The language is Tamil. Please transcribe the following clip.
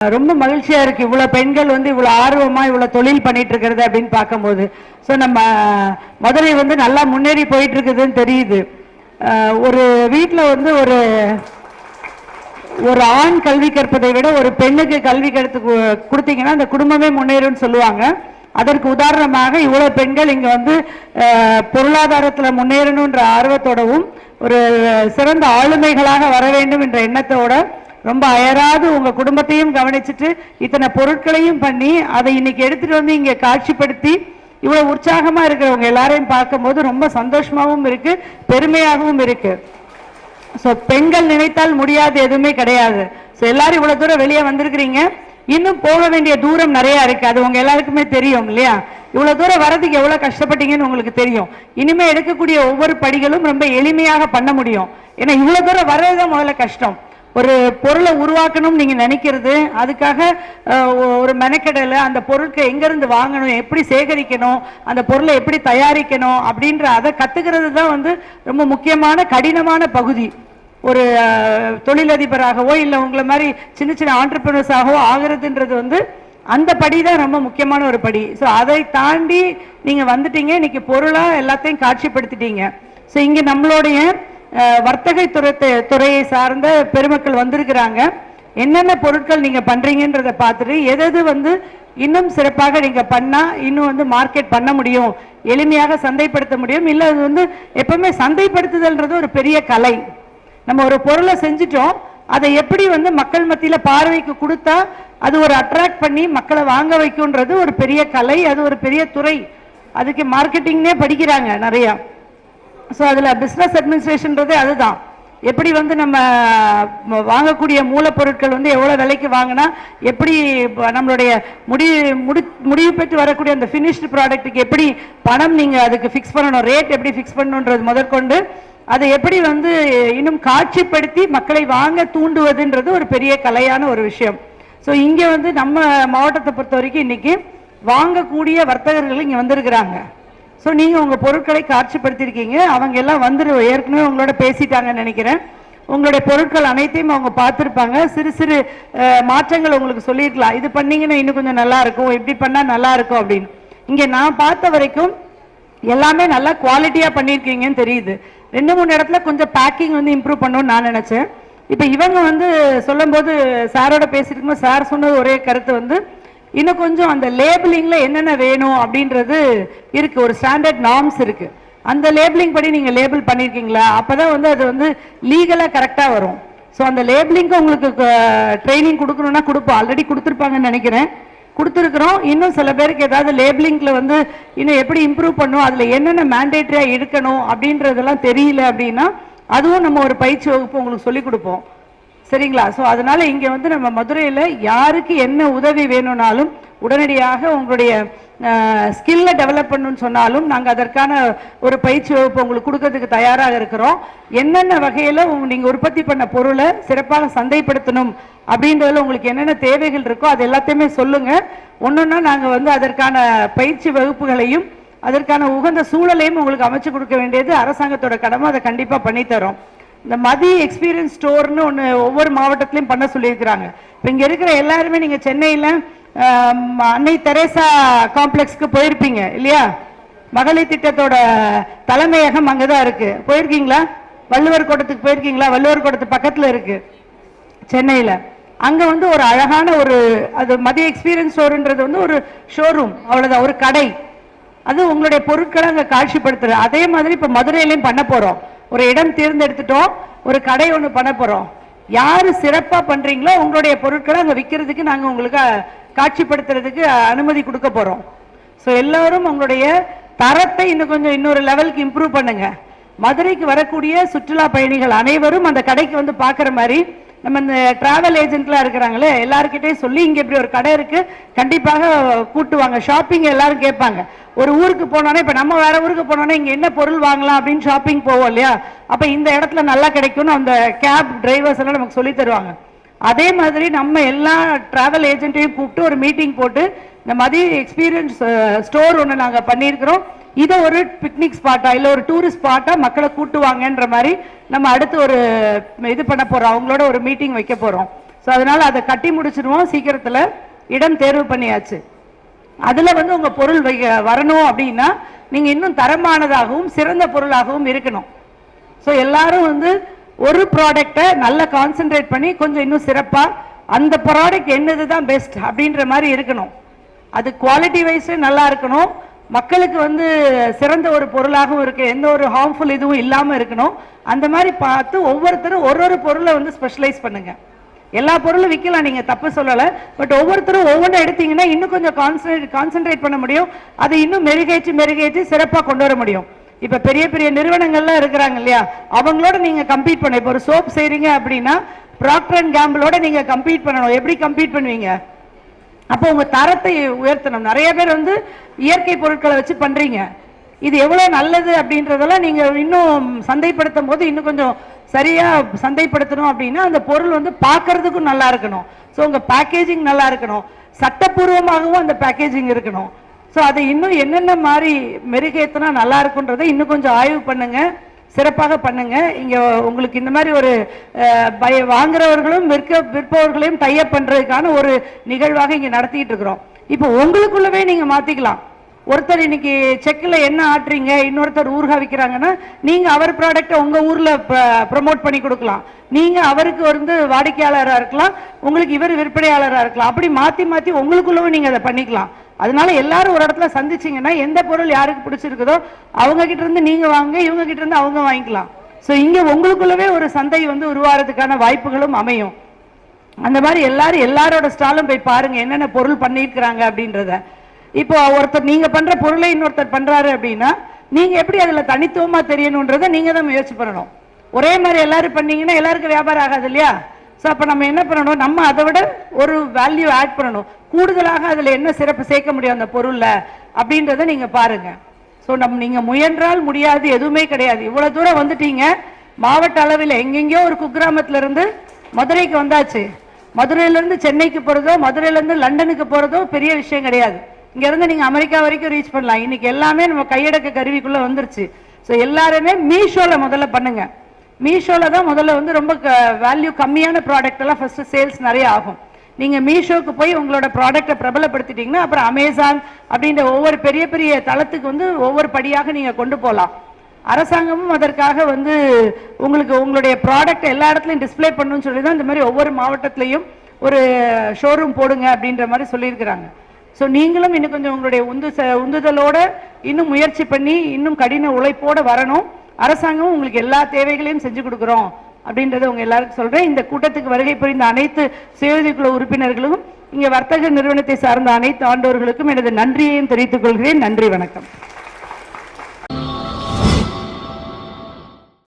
ரொம்ப மகிழ்ச்சியா இருக்கு இவ்வளவு பெண்கள் வந்து இவ்வளவு ஆர்வமா இவ்வளவு தொழில் பண்ணிட்டு இருக்கிறது அப்படின்னு பார்க்கும்போது. ஸோ நம்ம மதுரை வந்து நல்லா முன்னேறி போயிட்டு இருக்குதுன்னு தெரியுது. ஒரு வீட்டில் வந்து ஒரு ஆண் கல்வி கற்பதை விட ஒரு பெண்ணுக்கு கல்வி கற்று கொடுத்தீங்கன்னா அந்த குடும்பமே முன்னேறும்னு சொல்லுவாங்க. அதற்கு உதாரணமாக இவ்வளவு பெண்கள் இங்க வந்து பொருளாதாரத்தில் முன்னேறணுன்ற ஆர்வத்தோடவும் ஒரு சிறந்த ஆளுமைகளாக வர வேண்டும் என்ற எண்ணத்தோட ரொம்ப அயராது உங்க குடும்பத்தையும் கவனிச்சுட்டு இத்தனை பொருட்களையும் பண்ணி அதை இன்னைக்கு எடுத்துட்டு வந்து இங்க காட்சிப்படுத்தி இவ்வளவு உற்சாகமா இருக்கிறவங்க எல்லாரையும் பார்க்கும்போது ரொம்ப சந்தோஷமாகவும் இருக்கு, பெருமையாகவும் இருக்கு. ஸோ பெண்கள் நினைத்தால் முடியாது எதுவுமே கிடையாது. ஸோ எல்லாரும் இவ்வளவு தூரம் வெளியே வந்திருக்கிறீங்க, இன்னும் போக வேண்டிய தூரம் நிறைய இருக்கு. அது உங்க எல்லாருக்குமே தெரியும் இல்லையா? இவ்வளவு தூரம் வரதுக்கு எவ்வளவு கஷ்டப்பட்டீங்கன்னு உங்களுக்கு தெரியும். இனிமே எடுக்கக்கூடிய ஒவ்வொரு படிகளும் ரொம்ப எளிமையாக பண்ண முடியும். ஏன்னா இவ்வளவு தூரம் வர்றதுதான் முதல்ல கஷ்டம். ஒரு பொருளை உருவாக்கணும் நீங்க நினைக்கிறது, அதுக்காக ஒரு மெனக்கெடல, அந்த பொருட்களை எங்க இருந்து வாங்கணும், எப்படி சேகரிக்கணும், அந்த பொருளை எப்படி தயாரிக்கணும் அப்படின்ற அதை கத்துக்கிறது தான் வந்து ரொம்ப முக்கியமான கடினமான பகுதி. ஒரு தொழிலதிபராகவோ இல்லை உங்களை மாதிரி சின்ன சின்ன ஆண்டர்பிரினர்ஸாகவோ ஆகிறதுன்றது வந்து அந்த படி தான் ரொம்ப முக்கியமான ஒரு படி. ஸோ அதை தாண்டி நீங்க வந்துட்டீங்க, இன்னைக்கு பொருளா எல்லாத்தையும் காட்சிப்படுத்திட்டீங்க. ஸோ இங்க நம்மளுடைய வர்த்தக துறையை சார்ந்த பெருமக்கள் வந்திருக்கிறாங்க. என்னென்ன பொருட்கள் நீங்க பண்றீங்கன்றதை பார்த்துட்டு எது வந்து இன்னும் சிறப்பாக நீங்க பண்ணா இன்னும் வந்து மார்க்கெட் பண்ண முடியும், எளிமையாக சந்தைப்படுத்த முடியும். இல்லை அது வந்து எப்பவுமே சந்தைப்படுத்துதல்ன்றது ஒரு பெரிய கலை. நம்ம ஒரு பொருளை செஞ்சுட்டோம், அதை எப்படி வந்து மக்கள் மத்தியில பார்வைக்கு கொடுத்தா அது ஒரு அட்ராக்ட் பண்ணி மக்களை வாங்க வைக்கும்ன்றது ஒரு பெரிய கலை, அது ஒரு பெரிய துறை. அதுக்கு மார்க்கெட்டிங்னே படிக்கிறாங்க நிறைய. ஸோ அதில் பிஸ்னஸ் அட்மினிஸ்ட்ரேஷன்றது அதுதான். எப்படி வந்து நம்ம வாங்கக்கூடிய மூலப்பொருட்கள் வந்து எவ்வளோ விலைக்கு வாங்கினா எப்படி நம்மளுடைய முடிவு பெற்று வரக்கூடிய அந்த ஃபினிஷ்டு ப்ராடக்ட்டுக்கு எப்படி பணம் நீங்கள் அதுக்கு ஃபிக்ஸ் பண்ணணும், ரேட் எப்படி ஃபிக்ஸ் பண்ணணுன்றது முதற்கொண்டு அதை எப்படி வந்து இன்னும் காட்சிப்படுத்தி மக்களை வாங்க தூண்டுவதுன்றது ஒரு பெரிய கலையான ஒரு விஷயம். ஸோ இங்கே வந்து நம்ம மாவட்டத்தை பொறுத்த வரைக்கும் இன்னைக்கு வாங்கக்கூடிய வர்த்தகர்கள் இங்கே வந்திருக்கிறாங்க. ஸோ நீங்கள் உங்கள் பொருட்களை காட்சிப்படுத்தியிருக்கீங்க. அவங்க எல்லாம் ஏற்கனவே உங்களோட பேசிட்டாங்கன்னு நினைக்கிறேன். உங்களுடைய பொருட்கள் அனைத்தையும் அவங்க பார்த்துருப்பாங்க. சிறு சிறு மாற்றங்கள் உங்களுக்கு சொல்லியிருக்கலாம், இது பண்ணீங்கன்னா இன்னும் கொஞ்சம் நல்லா இருக்கும், இப்படி பண்ணால் நல்லா இருக்கும் அப்படின்னு. இங்கே நான் பார்த்த வரைக்கும் எல்லாமே நல்லா குவாலிட்டியாக பண்ணியிருக்கீங்கன்னு தெரியுது. 2-3 இடத்துல கொஞ்சம் பேக்கிங் வந்து இம்ப்ரூவ் பண்ணணும்னு நான் நினச்சேன். இப்போ இவங்க வந்து சொல்லும் போது சாரோட பேசியிருக்கும்போது சார் சொன்னது ஒரே கருத்து வந்து இன்னும் கொஞ்சம் அந்த லேபிளிங்ல என்னென்ன வேணும் அப்படின்றது இருக்கு, ஒரு ஸ்டாண்டர்ட் நார்ம்ஸ் இருக்கு. அந்த லேபிளிங் படி நீங்க லேபிள் பண்ணிருக்கீங்களா? அப்பதான் வந்து அது வந்து லீகலா கரெக்டா வரும். ஸோ அந்த லேபிளிங்க்கு உங்களுக்கு ட்ரைனிங் கொடுக்கணும்னா கொடுப்போம், ஆல்ரெடி கொடுத்துருப்பாங்கன்னு நினைக்கிறேன், கொடுத்துருக்குறோம். இன்னும் சில பேருக்கு ஏதாவது லேபிளிங்ல வந்து இன்னும் எப்படி இம்ப்ரூவ் பண்ணும், அதுல என்னென்ன மேண்டேட்டரியா எடுக்கணும் அப்படின்றதெல்லாம் தெரியல அப்படின்னா அதுவும் நம்ம ஒரு பயிற்சி வகுப்பு உங்களுக்கு சொல்லி கொடுப்போம், சரிங்களா? ஸோ அதனால இங்கே வந்து நம்ம மதுரையில் யாருக்கு என்ன உதவி வேணும்னாலும் உடனடியாக உங்களுடைய ஸ்கில்லை டெவலப் பண்ணணும்னு சொன்னாலும் நாங்கள் அதற்கான ஒரு பயிற்சி வகுப்பு உங்களுக்கு கொடுக்கறதுக்கு தயாராக இருக்கிறோம். என்னென்ன வகையில் நீங்கள் உற்பத்தி பண்ண பொருளை சிறப்பாக சந்தைப்படுத்தணும் அப்படின்றதுல உங்களுக்கு என்னென்ன தேவைகள் இருக்கோ அது எல்லாத்தையுமே சொல்லுங்கள். ஒன்றுன்னா நாங்கள் வந்து அதற்கான பயிற்சி வகுப்புகளையும் அதற்கான உகந்த சூழலையும் உங்களுக்கு அமைச்சு கொடுக்க வேண்டியது அரசாங்கத்தோட கடமை. அதை கண்டிப்பாக பண்ணித்தரோம். இந்த மதி எக்ஸ்பீரியன்ஸ் ஸ்டோர்னு ஒன்று ஒவ்வொரு மாவட்டத்திலையும் பண்ண சொல்லியிருக்கிறாங்க. இப்போ இங்கே இருக்கிற எல்லாருமே நீங்கள் சென்னையில் அன்னை தெரேசா காம்ப்ளெக்ஸ்க்கு போயிருப்பீங்க இல்லையா? மகளிர் திட்டத்தோட தலைமையகம் அங்கே தான் இருக்கு. போயிருக்கீங்களா? வள்ளுவர் கோட்டத்துக்கு போயிருக்கீங்களா? வள்ளுவர் கோட்டத்து பக்கத்தில் இருக்கு சென்னையில். அங்கே வந்து ஒரு அழகான ஒரு அது மதி எக்ஸ்பீரியன்ஸ் ஸ்டோர்ன்றது வந்து ஒரு ஷோரூம், அவ்வளோதான், ஒரு கடை. அது உங்களுடைய பொருட்களை அங்கே காட்சிப்படுத்துற அதே மாதிரி இப்போ மதுரையிலையும் பண்ண போகிறோம். ஒரு இடம் தேர்ந்தெடுத்துட்டோம், ஒரு கடை ஒன்று பண்ண போறோம். யாரு சிறப்பா பண்றீங்களோ உங்களுடைய பொருட்களை அங்க விற்கிறதுக்கு நாங்க உங்களுக்கு காட்சிப்படுத்துறதுக்கு அனுமதி கொடுக்க போறோம். ஸோ எல்லாரும் உங்களுடைய தரத்தை இன்னும் கொஞ்சம் இன்னொரு லெவலுக்கு இம்ப்ரூவ் பண்ணுங்க. மதுரைக்கு வரக்கூடிய சுற்றுலா பயணிகள் அனைவரும் அந்த கடைக்கு வந்து பாக்குற மாதிரி நம்ம இந்த டிராவல் ஏஜென்ட்லாம் இருக்கிறாங்களே எல்லாருக்கிட்டையும் சொல்லி இங்க இப்படி ஒரு கடை இருக்கு கண்டிப்பாக கூட்டுவாங்க. ஷாப்பிங் எல்லாரும் கேட்பாங்க. ஒரு ஊருக்கு போனோன்னே இப்ப நம்ம வேற ஊருக்கு போனோன்னே இங்க என்ன பொருள் வாங்கலாம் அப்படின்னு ஷாப்பிங் போவோம் இல்லையா? அப்ப இந்த இடத்துல நல்லா கிடைக்கும்னு அந்த கேப் டிரைவர்ஸ் எல்லாம் நமக்கு சொல்லி தருவாங்க. அதே மாதிரி நம்ம எல்லா டிராவல் ஏஜென்ட்டையும் கூப்பிட்டு ஒரு மீட்டிங் போட்டு இந்த மதிய எக்ஸ்பீரியன்ஸ் ஸ்டோர் ஒன்று நாங்கள் பண்ணியிருக்கிறோம். இதை ஒரு பிக்னிக் ஸ்பாட்டா இல்லை ஒரு டூரிஸ்ட் ஸ்பாட்டா மக்களை கூட்டுவாங்கன்ற மாதிரி நம்ம அடுத்து ஒரு இது பண்ண போறோம், அவங்களோட ஒரு மீட்டிங் வைக்க போறோம். ஸோ அதனால அதை கட்டி முடிச்சிடுவோம் சீக்கிரத்தில். இடம் தேர்வு பண்ணியாச்சு. அதில் வந்து உங்கள் பொருள் வரணும் அப்படின்னா நீங்கள் இன்னும் தரமானதாகவும் சிறந்த பொருளாகவும் இருக்கணும். ஸோ எல்லாரும் வந்து ஒரு ப்ராடக்டை நல்லா கான்சென்ட்ரேட் பண்ணி கொஞ்சம் இன்னும் சிறப்பாக அந்த ப்ராடக்ட் என்னது தான் பெஸ்ட் அப்படின்ற மாதிரி இருக்கணும். அது குவாலிட்டி வைஸ் நல்லா இருக்கணும், மக்களுக்கு வந்து சிறந்த ஒரு பொருளாகவும் இருக்கு, எந்த ஒரு ஹார்ம்ஃபுல் இதுவும் இல்லாமல் இருக்கணும். அந்த மாதிரி பார்த்து ஒவ்வொருத்தரும் ஒரு பொருளை வந்து ஸ்பெஷலைஸ் பண்ணுங்க. எல்லா பொருளும் விற்கலாம், நீங்க தப்பு சொல்லலை. பட் ஒவ்வொருத்தரும் ஒவ்வொன்றும் எடுத்தீங்கன்னா இன்னும் கொஞ்சம் கான்சென்ட்ரேட் பண்ண முடியும். அதை இன்னும் மெருகேற்றி சிறப்பாக கொண்டு வர முடியும். இப்ப பெரிய பெரிய நிறுவனங்கள்லாம் இருக்கிறாங்க இல்லையா, அவங்களோட நீங்க கம்பீட் பண்ண. இப்போ ஒரு சோப் செய்றீங்க அப்படின்னா ப்ராக்டர் அண்ட் கேம்பிளோட நீங்க கம்பீட் பண்ணணும். எப்படி கம்பீட் பண்ணுவீங்க? அப்போ உங்க தரத்தை உயர்த்தணும். நிறைய பேர் வந்து இயற்கை பொருட்களை வச்சு பண்றீங்க. இது எவ்வளவு நல்லது அப்படின்றதெல்லாம் நீங்க இன்னும் சந்தைப்படுத்தும் போது இன்னும் கொஞ்சம் சரியா சந்தைப்படுத்தணும் அப்படின்னா அந்த பொருள் வந்து பார்க்கறதுக்கும் நல்லா இருக்கணும். ஸோ உங்க பேக்கேஜிங் நல்லா இருக்கணும், சட்டப்பூர்வமாகவும் அந்த பேக்கேஜிங் இருக்கணும். ஸோ அதை இன்னும் என்னென்ன மாதிரி மெருகேற்றினா நல்லா இருக்குன்றதை இன்னும் கொஞ்சம் ஆய்வு பண்ணுங்க, சிறப்பாக பண்ணுங்க. இங்க உங்களுக்கு இந்த மாதிரி ஒரு வாங்குறவர்களும் விற்பவர்களையும் டைப் பண்றதுக்கான ஒரு நிகழ்வாக இங்க நடத்திட்டு இருக்கிறோம். இப்போ உங்களுக்குள்ளவே நீங்க மாத்திக்கலாம். ஒருத்தர் இன்னைக்கு செக்ல என்ன ஆட்டுறீங்க, இன்னொருத்தர் ஊறுகாய் விற்கிறாங்கன்னா நீங்க அவர் ப்ராடக்டை உங்க ஊர்ல ப்ரமோட் பண்ணி கொடுக்கலாம். நீங்க அவருக்கு வந்து வாடிக்கையாளராக இருக்கலாம், உங்களுக்கு இவர் விற்பனையாளராக இருக்கலாம். அப்படி மாத்தி மாத்தி உங்களுக்குள்ளவும் நீங்க அதை பண்ணிக்கலாம். அதனால எல்லாரும் ஒரு இடத்துல சந்திச்சீங்கன்னா எந்த பொருள் யாருக்கு பிடிச்சிருக்குதோ அவங்க கிட்ட இருந்து நீங்க வாங்க, இவங்க கிட்ட இருந்து அவங்க வாங்கிக்கலாம். ஸோ இங்க உங்களுக்குள்ளவே ஒரு சந்தை வந்து உருவாகிறதுக்கான வாய்ப்புகளும் அமையும். அந்த மாதிரி எல்லாரோட ஸ்டாலும் போய் பாருங்க என்னென்ன பொருள் பண்ணியிருக்கிறாங்க அப்படின்றத. இப்போ ஒருத்தர் நீங்க பண்ற பொருளை இன்னொருத்தர் பண்றாரு அப்படின்னா நீங்க எப்படி அதுல தனித்துவமா தெரியணும்ன்றத நீங்க தான் முயற்சி பண்ணணும். ஒரே மாதிரி எல்லாரும் பண்ணீங்கன்னா எல்லாருக்கும் வியாபாரம் ஆகாது இல்லையா? ஸோ அப்போ நம்ம என்ன பண்ணணும், நம்ம அதை விட ஒரு வேல்யூ ஆட் பண்ணணும். கூடுதலாக அதில் என்ன சிறப்பு சேர்க்க முடியும் அந்த பொருளில் அப்படின்றத நீங்கள் பாருங்க. ஸோ நீங்கள் முயன்றால் முடியாது எதுவுமே கிடையாது. இவ்வளோ தூரம் வந்துட்டீங்க, மாவட்ட அளவில் எங்கெங்கேயோ ஒரு குக்கிராமத்துல இருந்து மதுரைக்கு வந்தாச்சு. மதுரையிலேருந்து சென்னைக்கு போகிறதோ மதுரையிலேருந்து லண்டனுக்கு போகிறதோ பெரிய விஷயம் கிடையாது. இங்கேருந்து நீங்கள் அமெரிக்கா வரைக்கும் ரீச் பண்ணலாம். இன்னைக்கு எல்லாமே நம்ம கையடக்க கருவிக்குள்ளே வந்துருச்சு. ஸோ எல்லாருமே மீஷோவில் முதல்ல பண்ணுங்க. மீஷோவில் தான் முதல்ல வந்து ரொம்ப வேல்யூ கம்மியான ப்ராடக்ட் எல்லாம் ஃபர்ஸ்ட் சேல்ஸ் நிறைய ஆகும். நீங்க மீஷோக்கு போய் உங்களோட ப்ராடக்டை பிரபலப்படுத்திட்டீங்கன்னா அப்புறம் அமேசான் அப்படின்ற ஒவ்வொரு பெரிய பெரிய தளத்துக்கு வந்து ஒவ்வொரு படியாக நீங்க கொண்டு போகலாம். அரசாங்கமும் அதற்காக வந்து உங்களுக்கு உங்களுடைய ப்ராடக்ட் எல்லா இடத்துலையும் டிஸ்பிளே பண்ணணும்னு சொல்லி தான் இந்த மாதிரி ஒவ்வொரு மாவட்டத்திலையும் ஒரு ஷோரூம் போடுங்க அப்படின்ற மாதிரி சொல்லியிருக்கிறாங்க. ஸோ நீங்களும் இன்னும் கொஞ்சம் உங்களுடைய உந்துதலோட இன்னும் முயற்சி பண்ணி இன்னும் கடின உழைப்போட வரணும். அரசாங்கமும் உங்களுக்கு எல்லா தேவைகளையும் செஞ்சு கொடுக்குறோம் அப்படின்றத உங்க எல்லாருக்கும் சொல்றேன். இந்த கூட்டத்துக்கு வருகை புரிந்த அனைத்து சுயஉதவிக்குழு உறுப்பினர்களும் இங்க வர்த்தக நிறுவனத்தை சார்ந்த அனைத்து ஆண்டோர்களுக்கும் எனது நன்றியையும் தெரிவித்துக் கொள்கிறேன். நன்றி, வணக்கம்.